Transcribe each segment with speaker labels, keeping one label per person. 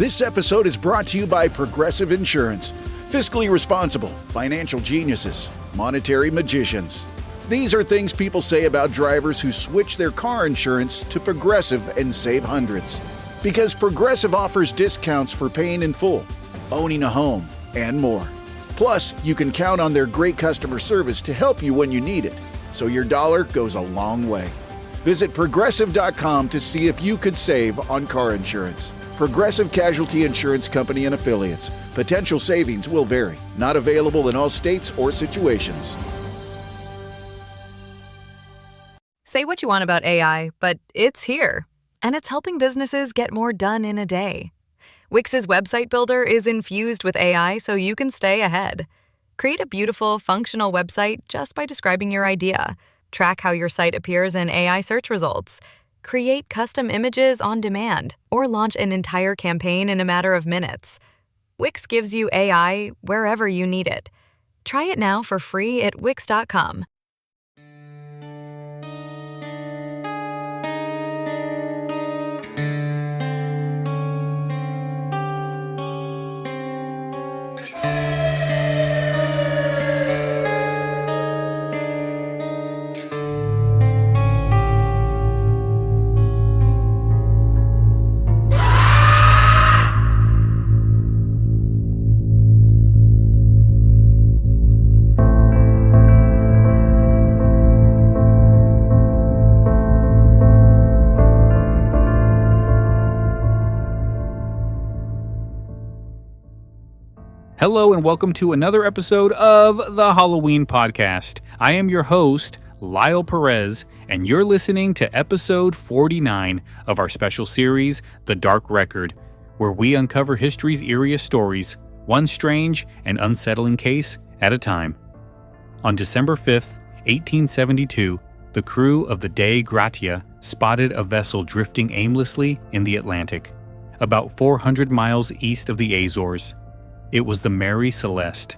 Speaker 1: This episode is brought to you by Progressive Insurance. Fiscally responsible, financial geniuses, monetary magicians. These are things people say about drivers who switch their car insurance to Progressive and save hundreds. Because Progressive offers discounts for paying in full, owning a home, and more. Plus, you can count on their great customer service to help you when you need it, so your dollar goes a long way. Visit Progressive.com to see if you could save on car insurance. Progressive Casualty Insurance Company and Affiliates. Potential savings will vary. Not available in all states or situations.
Speaker 2: Say what you want about AI, but it's here. And it's helping businesses get more done in a day. Wix's website builder is infused with AI so you can stay ahead. Create a beautiful, functional website just by describing your idea. Track how your site appears in AI search results. Create custom images on demand, or launch an entire campaign in a matter of minutes. Wix gives you AI wherever you need it. Try it now for free at Wix.com.
Speaker 3: Hello and welcome to another episode of the Halloween Podcast. I am your host, Lyle Perez, and you're listening to episode 49 of our special series, The Dark Record, where we uncover history's eeriest stories, one strange and unsettling case at a time. On December 5th, 1872, the crew of the Dei Gratia spotted a vessel drifting aimlessly in the Atlantic, about 400 miles east of the Azores. It was the Mary Celeste.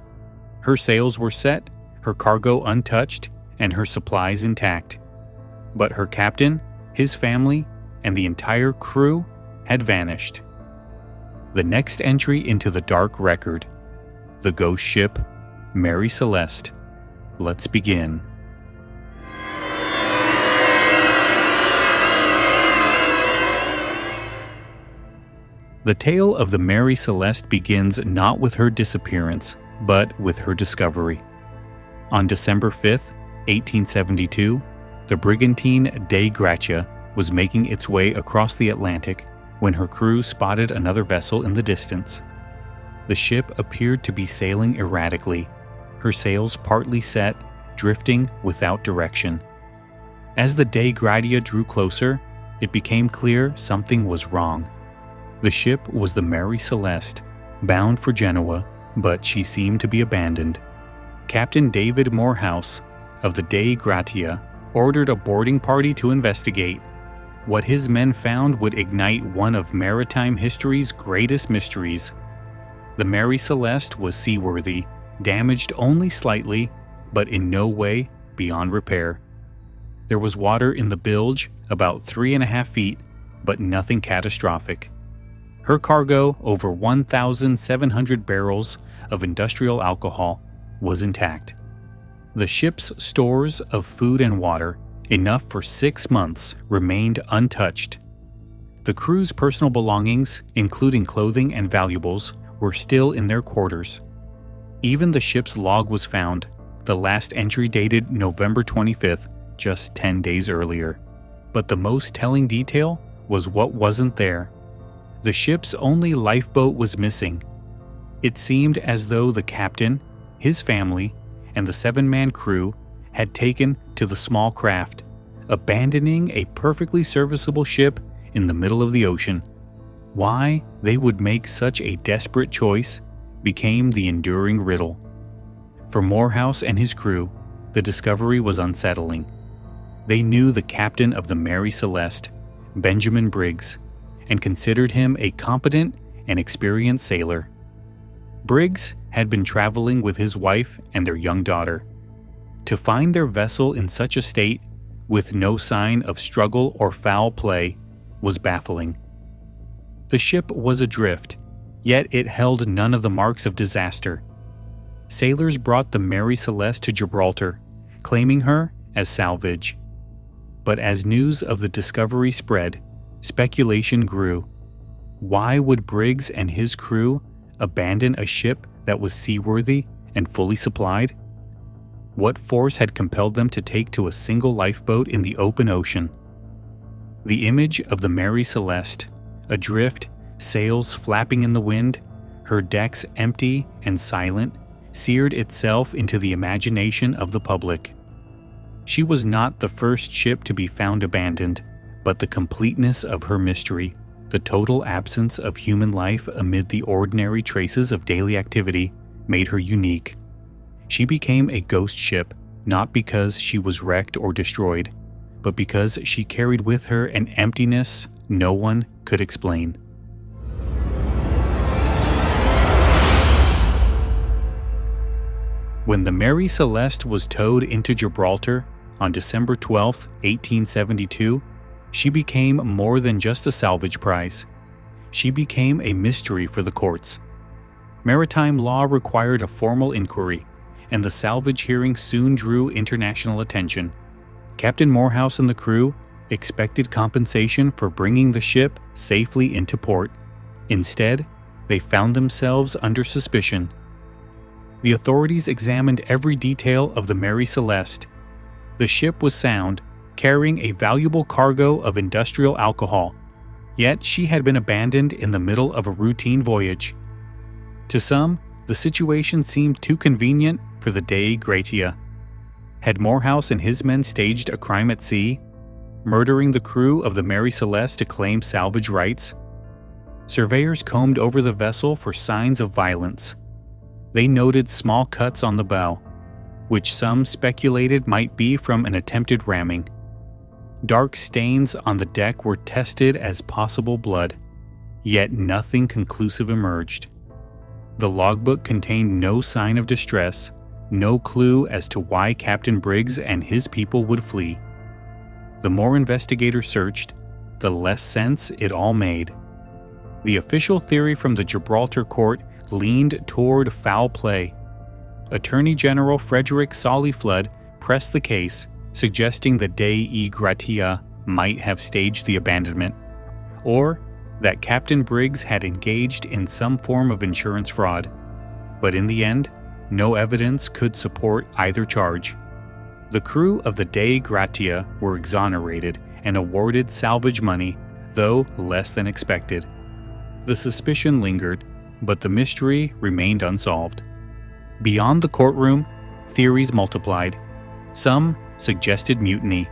Speaker 3: Her sails were set, her cargo untouched, and her supplies intact. But her captain, his family, and the entire crew had vanished. The next entry into the dark record, the ghost ship Mary Celeste. Let's begin. The tale of the Mary Celeste begins not with her disappearance, but with her discovery. On December 5th, 1872, the brigantine Dei Gratia was making its way across the Atlantic when her crew spotted another vessel in the distance. The ship appeared to be sailing erratically, her sails partly set, drifting without direction. As the Dei Gratia drew closer, it became clear something was wrong. The ship was the Mary Celeste, bound for Genoa, but she seemed to be abandoned. Captain David Morehouse of the Dei Gratia ordered a boarding party to investigate. What his men found would ignite one of maritime history's greatest mysteries. The Mary Celeste was seaworthy, damaged only slightly, but in no way beyond repair. There was water in the bilge, about 3.5 feet, but nothing catastrophic. Her cargo, over 1,700 barrels of industrial alcohol, was intact. The ship's stores of food and water, enough for 6 months, remained untouched. The crew's personal belongings, including clothing and valuables, were still in their quarters. Even the ship's log was found, the last entry dated November 25th, just 10 days earlier. But the most telling detail was what wasn't there. The ship's only lifeboat was missing. It seemed as though the captain, his family, and the 7-man crew had taken to the small craft, abandoning a perfectly serviceable ship in the middle of the ocean. Why they would make such a desperate choice became the enduring riddle. For Morehouse and his crew, the discovery was unsettling. They knew the captain of the Mary Celeste, Benjamin Briggs, and considered him a competent and experienced sailor. Briggs had been traveling with his wife and their young daughter. To find their vessel in such a state, with no sign of struggle or foul play, was baffling. The ship was adrift, yet it held none of the marks of disaster. Sailors brought the Mary Celeste to Gibraltar, claiming her as salvage. But as news of the discovery spread, speculation grew. Why would Briggs and his crew abandon a ship that was seaworthy and fully supplied? What force had compelled them to take to a single lifeboat in the open ocean? The image of the Mary Celeste, adrift, sails flapping in the wind, her decks empty and silent, seared itself into the imagination of the public. She was not the first ship to be found abandoned, but the completeness of her mystery, the total absence of human life amid the ordinary traces of daily activity, made her unique. She became a ghost ship, not because she was wrecked or destroyed, but because she carried with her an emptiness no one could explain. When the Mary Celeste was towed into Gibraltar on December 12, 1872, she became more than just a salvage prize. She became a mystery for the courts. Maritime law required a formal inquiry, and the salvage hearing soon drew international attention. Captain Morehouse and the crew expected compensation for bringing the ship safely into port. Instead, they found themselves under suspicion. The authorities examined every detail of the Mary Celeste. The ship was sound, carrying a valuable cargo of industrial alcohol, yet she had been abandoned in the middle of a routine voyage. To some, the situation seemed too convenient for the Dei Gratia. Had Morehouse and his men staged a crime at sea, murdering the crew of the Mary Celeste to claim salvage rights? Surveyors combed over the vessel for signs of violence. They noted small cuts on the bow, which some speculated might be from an attempted ramming. Dark stains on the deck were tested as possible blood, yet nothing conclusive emerged. The logbook contained no sign of distress, no clue as to why Captain Briggs and his people would flee. The more investigators searched, the less sense it all made. The official theory from the Gibraltar court leaned toward foul play. Attorney General Frederick Solly Flood pressed the case, suggesting the Dei Gratia might have staged the abandonment, or that Captain Briggs had engaged in some form of insurance fraud. But in the end, no evidence could support either charge. The crew of the Dei Gratia were exonerated and awarded salvage money, though less than expected. The suspicion lingered, but the mystery remained unsolved. Beyond the courtroom, theories multiplied. Some suggested mutiny,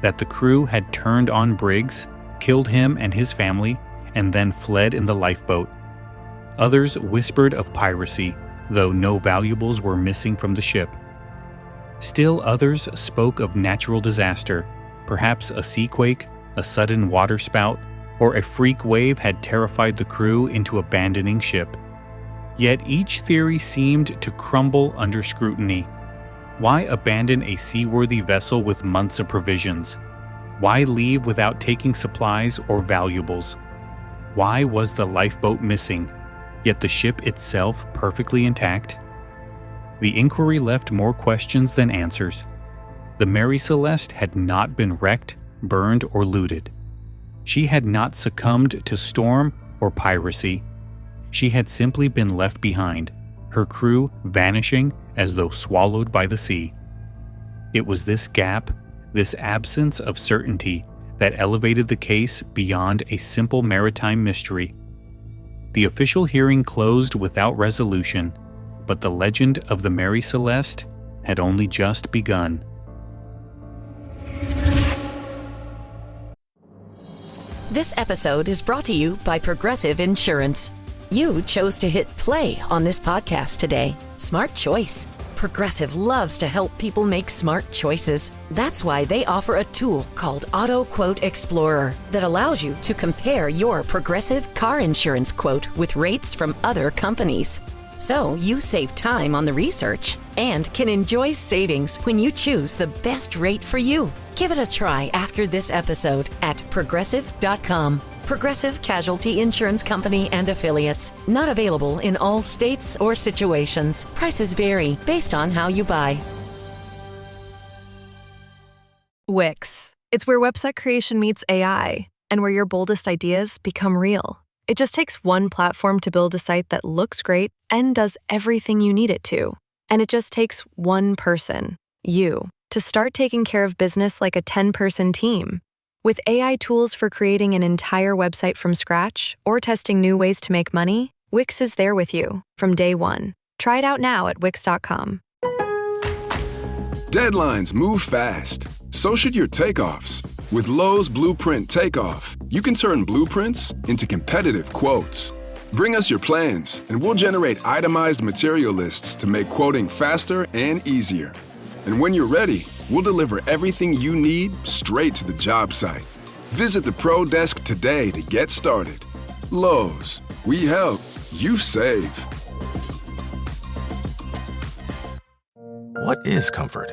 Speaker 3: that the crew had turned on Briggs, killed him and his family, and then fled in the lifeboat. Others whispered of piracy, though no valuables were missing from the ship. Still others spoke of natural disaster, perhaps a seaquake, a sudden waterspout, or a freak wave had terrified the crew into abandoning ship. Yet each theory seemed to crumble under scrutiny. Why abandon a seaworthy vessel with months of provisions? Why leave without taking supplies or valuables? Why was the lifeboat missing, yet the ship itself perfectly intact? The inquiry left more questions than answers. The Mary Celeste had not been wrecked, burned, or looted. She had not succumbed to storm or piracy. She had simply been left behind, her crew vanishing as though swallowed by the sea. It was this gap, this absence of certainty, that elevated the case beyond a simple maritime mystery. The official hearing closed without resolution, but the legend of the Mary Celeste had only just begun.
Speaker 4: This episode is brought to you by Progressive Insurance. You chose to hit play on this podcast today. Smart choice. Progressive loves to help people make smart choices. That's why they offer a tool called Auto Quote Explorer that allows you to compare your Progressive car insurance quote with rates from other companies. So you save time on the research and can enjoy savings when you choose the best rate for you. Give it a try after this episode at progressive.com. Progressive Casualty Insurance Company and Affiliates. Not available in all states or situations. Prices vary based on how you buy.
Speaker 2: Wix. It's where website creation meets AI, and where your boldest ideas become real. It just takes one platform to build a site that looks great and does everything you need it to. And it just takes one person, you, to start taking care of business like a 10-person team. With AI tools for creating an entire website from scratch or testing new ways to make money, Wix is there with you from day one. Try it out now at Wix.com.
Speaker 5: Deadlines move fast. So should your takeoffs. With Lowe's Blueprint Takeoff, you can turn blueprints into competitive quotes. Bring us your plans, and we'll generate itemized material lists to make quoting faster and easier. And when you're ready, we'll deliver everything you need straight to the job site. Visit the Pro Desk today to get started. Lowe's, we help, you save.
Speaker 6: What is comfort?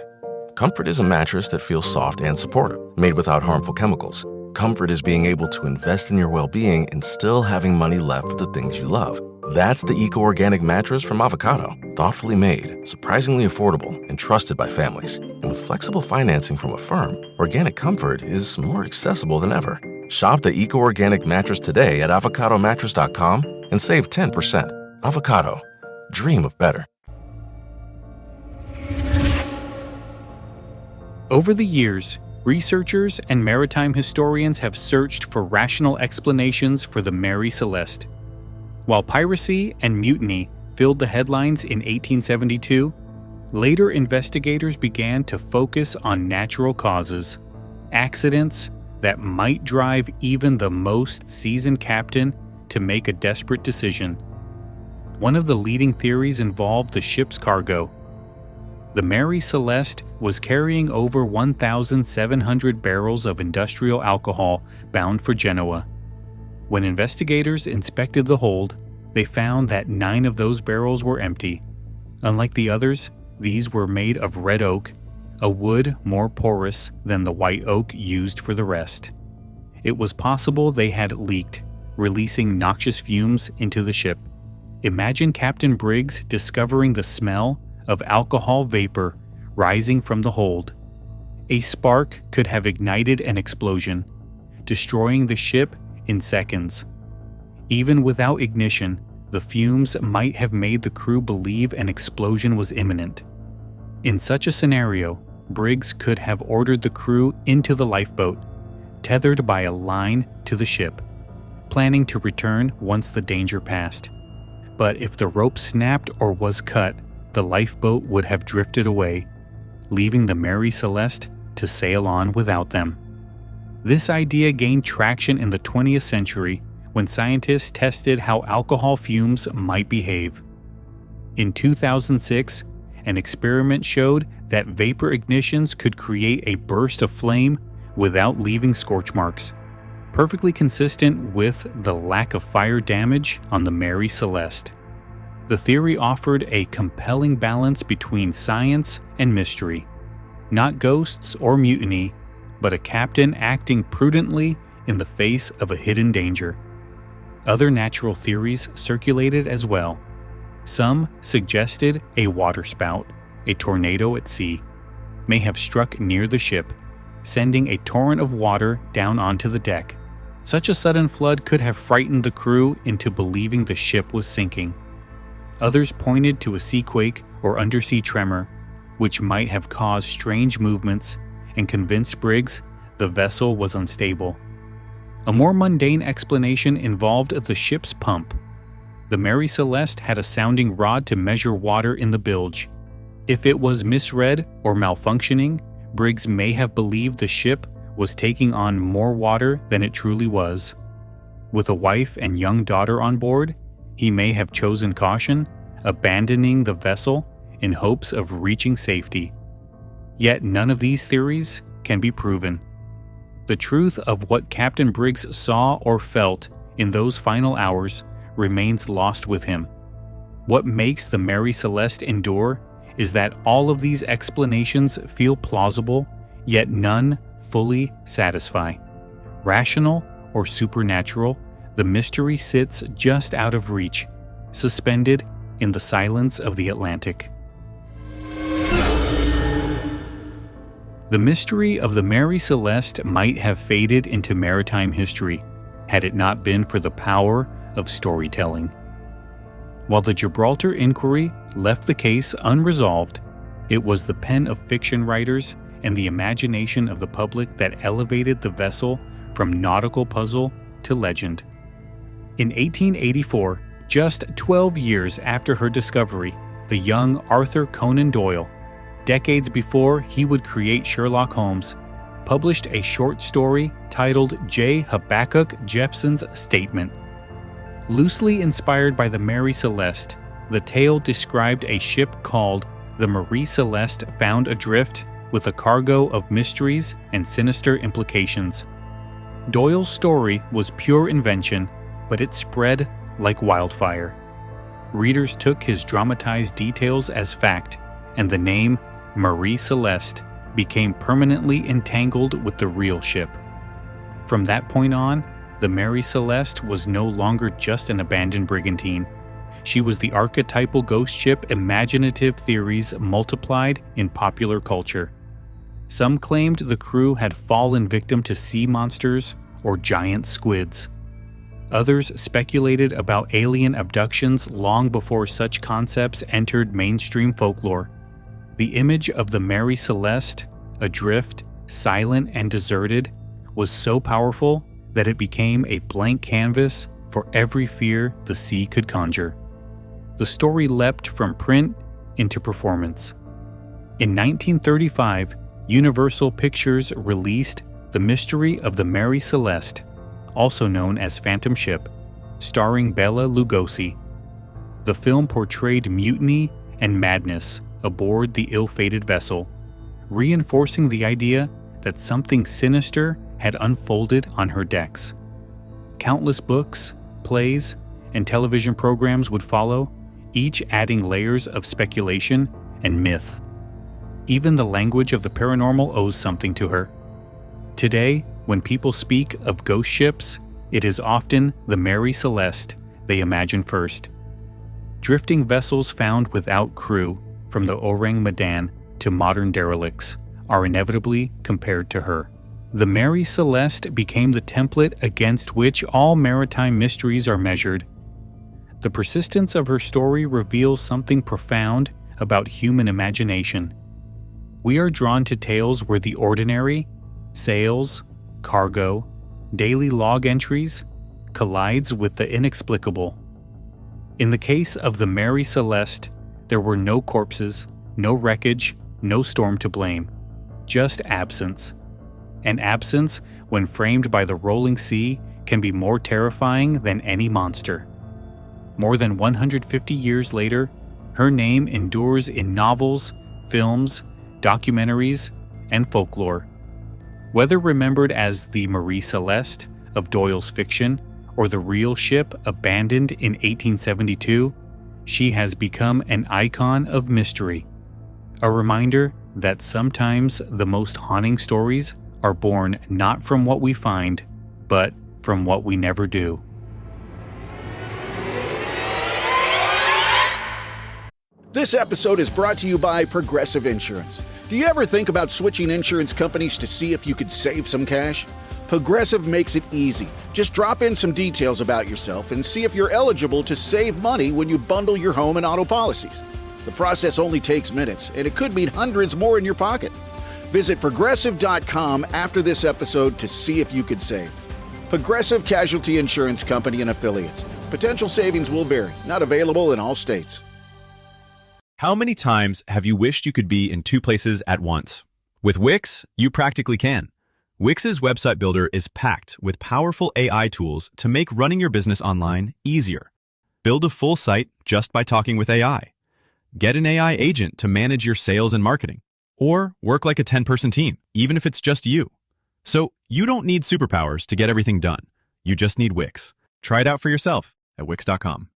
Speaker 6: Comfort is a mattress that feels soft and supportive, made without harmful chemicals. Comfort is being able to invest in your well-being and still having money left for the things you love. That's the eco-organic mattress from Avocado. Thoughtfully made, surprisingly affordable, and trusted by families. And with flexible financing from a firm, organic comfort is more accessible than ever. Shop the eco-organic mattress today at avocadomattress.com and save 10%. Avocado. Dream of better.
Speaker 3: Over the years, researchers and maritime historians have searched for rational explanations for the Mary Celeste. While piracy and mutiny filled the headlines in 1872, later investigators began to focus on natural causes, accidents that might drive even the most seasoned captain to make a desperate decision. One of the leading theories involved the ship's cargo. The Mary Celeste was carrying over 1,700 barrels of industrial alcohol bound for Genoa. When investigators inspected the hold, they found that 9 of those barrels were empty. Unlike the others, these were made of red oak, a wood more porous than the white oak used for the rest. It was possible they had leaked, releasing noxious fumes into the ship. Imagine Captain Briggs discovering the smell of alcohol vapor rising from the hold. A spark could have ignited an explosion, destroying the ship in seconds. Even without ignition, the fumes might have made the crew believe an explosion was imminent. In such a scenario, Briggs could have ordered the crew into the lifeboat, tethered by a line to the ship, planning to return once the danger passed. But if the rope snapped or was cut, the lifeboat would have drifted away, leaving the Mary Celeste to sail on without them. This idea gained traction in the 20th century when scientists tested how alcohol fumes might behave. In 2006, an experiment showed that vapor ignitions could create a burst of flame without leaving scorch marks, perfectly consistent with the lack of fire damage on the Mary Celeste. The theory offered a compelling balance between science and mystery. Not ghosts or mutiny, but a captain acting prudently in the face of a hidden danger. Other natural theories circulated as well. Some suggested a waterspout, a tornado at sea, may have struck near the ship, sending a torrent of water down onto the deck. Such a sudden flood could have frightened the crew into believing the ship was sinking. Others pointed to a seaquake or undersea tremor, which might have caused strange movements and convinced Briggs the vessel was unstable. A more mundane explanation involved the ship's pump. The Mary Celeste had a sounding rod to measure water in the bilge. If it was misread or malfunctioning, Briggs may have believed the ship was taking on more water than it truly was. With a wife and young daughter on board, he may have chosen caution, abandoning the vessel in hopes of reaching safety. Yet none of these theories can be proven. The truth of what Captain Briggs saw or felt in those final hours remains lost with him. What makes the Mary Celeste endure is that all of these explanations feel plausible, yet none fully satisfy. Rational or supernatural, the mystery sits just out of reach, suspended in the silence of the Atlantic. The mystery of the Mary Celeste might have faded into maritime history had it not been for the power of storytelling. While the Gibraltar inquiry left the case unresolved, it was the pen of fiction writers and the imagination of the public that elevated the vessel from nautical puzzle to legend. In 1884, just 12 years after her discovery, the young Arthur Conan Doyle, decades before he would create Sherlock Holmes, published a short story titled J. Habakkuk Jephson's Statement. Loosely inspired by the Mary Celeste, the tale described a ship called the Mary Celeste found adrift with a cargo of mysteries and sinister implications. Doyle's story was pure invention, but it spread like wildfire. Readers took his dramatized details as fact, and the name Mary Celeste became permanently entangled with the real ship. From that point on, the Mary Celeste was no longer just an abandoned brigantine. She was the archetypal ghost ship imaginative theories multiplied in popular culture. Some claimed the crew had fallen victim to sea monsters or giant squids. Others speculated about alien abductions long before such concepts entered mainstream folklore. The image of the Mary Celeste, adrift, silent, and deserted, was so powerful that it became a blank canvas for every fear the sea could conjure. The story leapt from print into performance. In 1935, Universal Pictures released The Mystery of the Mary Celeste, also known as Phantom Ship, starring Bela Lugosi. The film portrayed mutiny and madness aboard the ill-fated vessel, reinforcing the idea that something sinister had unfolded on her decks. Countless books, plays, and television programs would follow, each adding layers of speculation and myth. Even the language of the paranormal owes something to her. Today, when people speak of ghost ships, it is often the Mary Celeste they imagine first. Drifting vessels found without crew, from the Orang Medan to modern derelicts, are inevitably compared to her. The Mary Celeste became the template against which all maritime mysteries are measured. The persistence of her story reveals something profound about human imagination. We are drawn to tales where the ordinary, sails, cargo, daily log entries, collides with the inexplicable. In the case of the Mary Celeste, there were no corpses, no wreckage, no storm to blame, just absence. An absence, when framed by the rolling sea, can be more terrifying than any monster. More than 150 years later, her name endures in novels, films, documentaries, and folklore. Whether remembered as the Mary Celeste of Doyle's fiction or the real ship abandoned in 1872, she has become an icon of mystery. A reminder that sometimes the most haunting stories are born not from what we find, but from what we never do.
Speaker 1: This episode is brought to you by Progressive Insurance. Do you ever think about switching insurance companies to see if you could save some cash? Progressive makes it easy. Just drop in some details about yourself and see if you're eligible to save money when you bundle your home and auto policies. The process only takes minutes, and it could mean hundreds more in your pocket. Visit Progressive.com after this episode to see if you could save. Progressive Casualty Insurance Company and Affiliates. Potential savings will vary. Not available in all states.
Speaker 7: How many times have you wished you could be in two places at once? With Wix, you practically can. Wix's website builder is packed with powerful AI tools to make running your business online easier. Build a full site just by talking with AI. Get an AI agent to manage your sales and marketing. Or work like a 10-person team, even if it's just you. So you don't need superpowers to get everything done. You just need Wix. Try it out for yourself at Wix.com.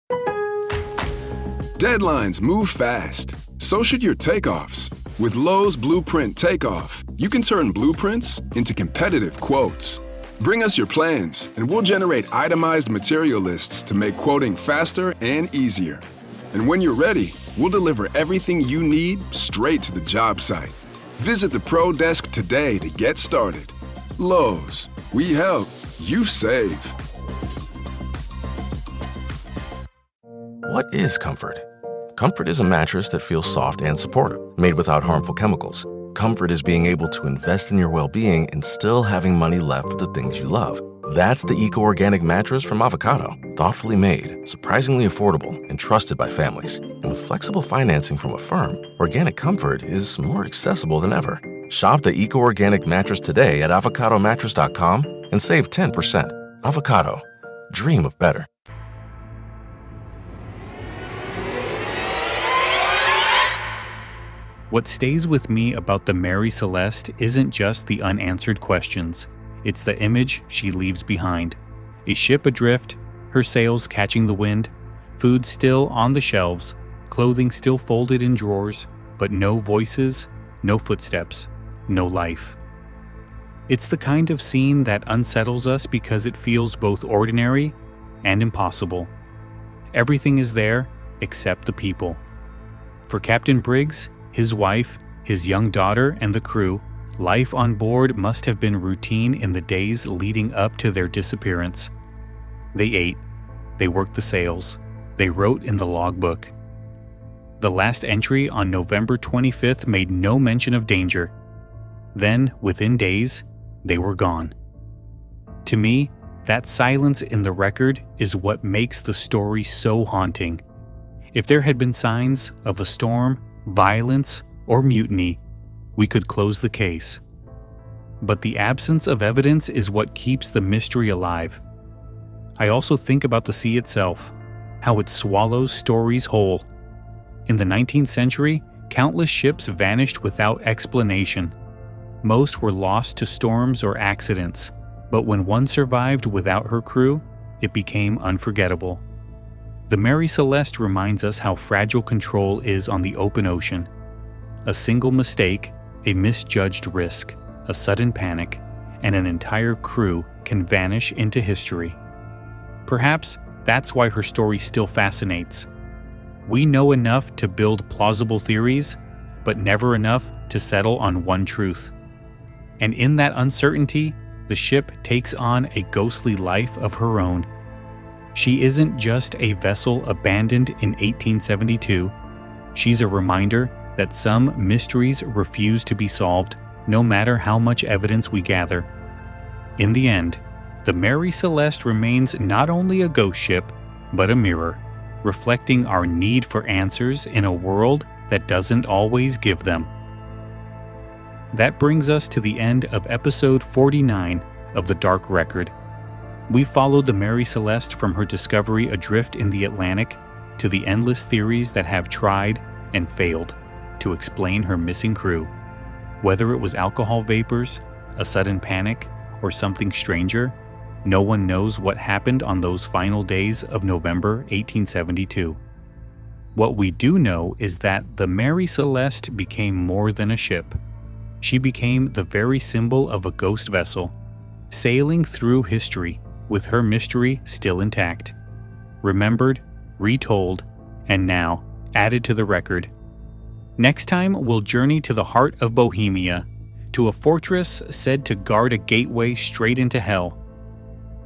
Speaker 5: Deadlines move fast. So should your takeoffs. With Lowe's Blueprint Takeoff, you can turn blueprints into competitive quotes. Bring us your plans, and we'll generate itemized material lists to make quoting faster and easier. And when you're ready, we'll deliver everything you need straight to the job site. Visit the Pro Desk today to get started. Lowe's, we help, you save.
Speaker 6: What is comfort? Comfort is a mattress that feels soft and supportive, made without harmful chemicals. Comfort is being able to invest in your well-being and still having money left for the things you love. That's the eco-organic mattress from Avocado. Thoughtfully made, surprisingly affordable, and trusted by families. And with flexible financing from a firm, organic comfort is more accessible than ever. Shop the eco-organic mattress today at avocadomattress.com and save 10%. Avocado. Dream of better.
Speaker 3: What stays with me about the Mary Celeste isn't just the unanswered questions. It's the image she leaves behind. A ship adrift, her sails catching the wind, food still on the shelves, clothing still folded in drawers, but no voices, no footsteps, no life. It's the kind of scene that unsettles us because it feels both ordinary and impossible. Everything is there except the people. For Captain Briggs, his wife, his young daughter, and the crew, life on board must have been routine in the days leading up to their disappearance. They ate, they worked the sails, they wrote in the logbook. The last entry on November 25th made no mention of danger. Then, within days, they were gone. To me, that silence in the record is what makes the story so haunting. If there had been signs of a storm, violence, or mutiny, we could close the case. But the absence of evidence is what keeps the mystery alive. I also think about the sea itself, how it swallows stories whole. In the 19th century, countless ships vanished without explanation. Most were lost to storms or accidents, but when one survived without her crew, it became unforgettable. The Mary Celeste reminds us how fragile control is on the open ocean. A single mistake, a misjudged risk, a sudden panic, and an entire crew can vanish into history. Perhaps that's why her story still fascinates. We know enough to build plausible theories, but never enough to settle on one truth. And in that uncertainty, the ship takes on a ghostly life of her own. She isn't just a vessel abandoned in 1872. She's a reminder that some mysteries refuse to be solved, no matter how much evidence we gather. In the end, the Mary Celeste remains not only a ghost ship, but a mirror, reflecting our need for answers in a world that doesn't always give them. That brings us to the end of episode 49 of The Dark Record. We followed the Mary Celeste from her discovery adrift in the Atlantic to the endless theories that have tried and failed to explain her missing crew. Whether it was alcohol vapors, a sudden panic, or something stranger, no one knows what happened on those final days of November 1872. What we do know is that the Mary Celeste became more than a ship. She became the very symbol of a ghost vessel, sailing through history with her mystery still intact. Remembered, retold, and now added to the record. Next time, we'll journey to the heart of Bohemia, to a fortress said to guard a gateway straight into hell.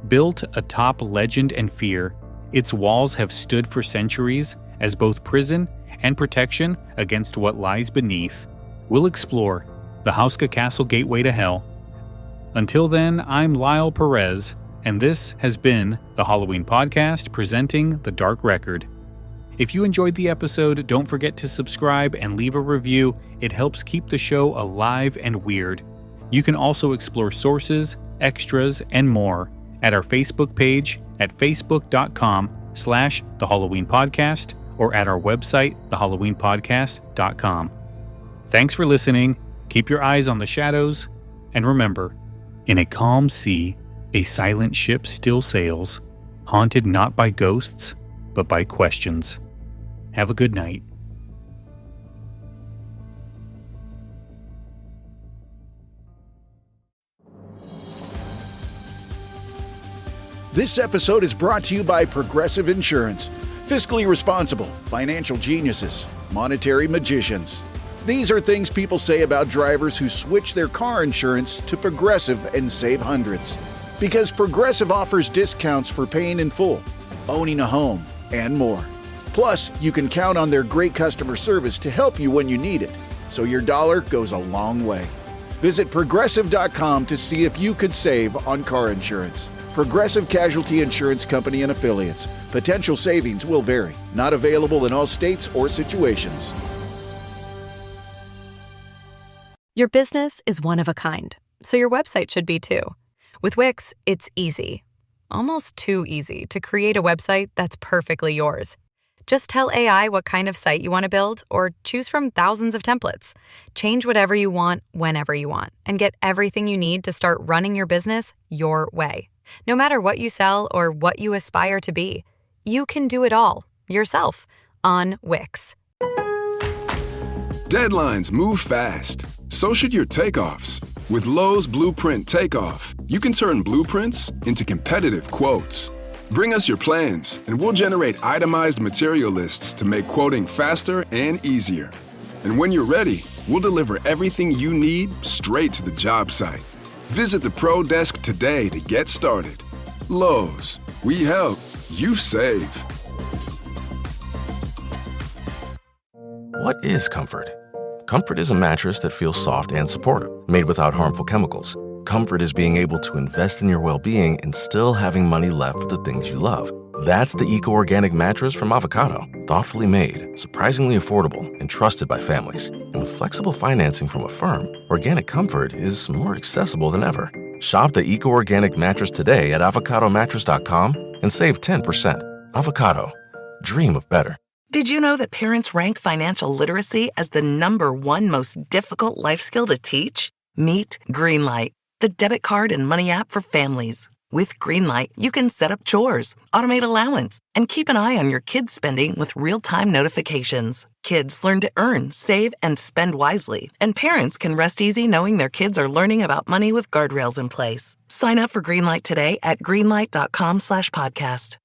Speaker 3: Built atop legend and fear, its walls have stood for centuries as both prison and protection against what lies beneath. We'll explore the Hauska Castle Gateway to Hell. Until then, I'm Lyle Perez, and this has been the Halloween Podcast presenting The Dark Record. If you enjoyed the episode, don't forget to subscribe and leave a review. It helps keep the show alive and weird. You can also explore sources, extras, and more at our Facebook page at facebook.com/The Halloween Podcast or at our website, thehalloweenpodcast.com. Thanks for listening. Keep your eyes on the shadows, and remember, in a calm sea, a silent ship still sails, haunted not by ghosts, but by questions. Have a good night.
Speaker 1: This episode is brought to you by Progressive Insurance. Fiscally responsible, financial geniuses, monetary magicians. These are things people say about drivers who switch their car insurance to Progressive and save hundreds. Because Progressive offers discounts for paying in full, owning a home, and more. Plus, you can count on their great customer service to help you when you need it, so your dollar goes a long way. Visit Progressive.com to see if you could save on car insurance. Progressive Casualty Insurance Company and Affiliates. Potential savings will vary. Not available in all states or situations.
Speaker 2: Your business is one of a kind, so your website should be too. With Wix, it's easy. Almost too easy to create a website that's perfectly yours. Just tell AI what kind of site you want to build or choose from thousands of templates. Change whatever you want, whenever you want, and get everything you need to start running your business your way. No matter what you sell or what you aspire to be, you can do it all yourself on Wix.
Speaker 5: Deadlines move fast. So should your takeoffs. With Lowe's Blueprint Takeoff, you can turn blueprints into competitive quotes. Bring us your plans, and we'll generate itemized material lists to make quoting faster and easier. And when you're ready, we'll deliver everything you need straight to the job site. Visit the Pro Desk today to get started. Lowe's, we help, you save.
Speaker 6: What is comfort? Comfort is a mattress that feels soft and supportive, made without harmful chemicals. Comfort is being able to invest in your well-being and still having money left for the things you love. That's the eco-organic mattress from Avocado. Thoughtfully made, surprisingly affordable, and trusted by families. And with flexible financing from a firm, organic comfort is more accessible than ever. Shop the eco-organic mattress today at avocadomattress.com and save 10%. Avocado. Dream of better.
Speaker 8: Did you know that parents rank financial literacy as the #1 most difficult life skill to teach? Meet Greenlight, the debit card and money app for families. With Greenlight, you can set up chores, automate allowance, and keep an eye on your kids' spending with real-time notifications. Kids learn to earn, save, and spend wisely, and parents can rest easy knowing their kids are learning about money with guardrails in place. Sign up for Greenlight today at greenlight.com/podcast.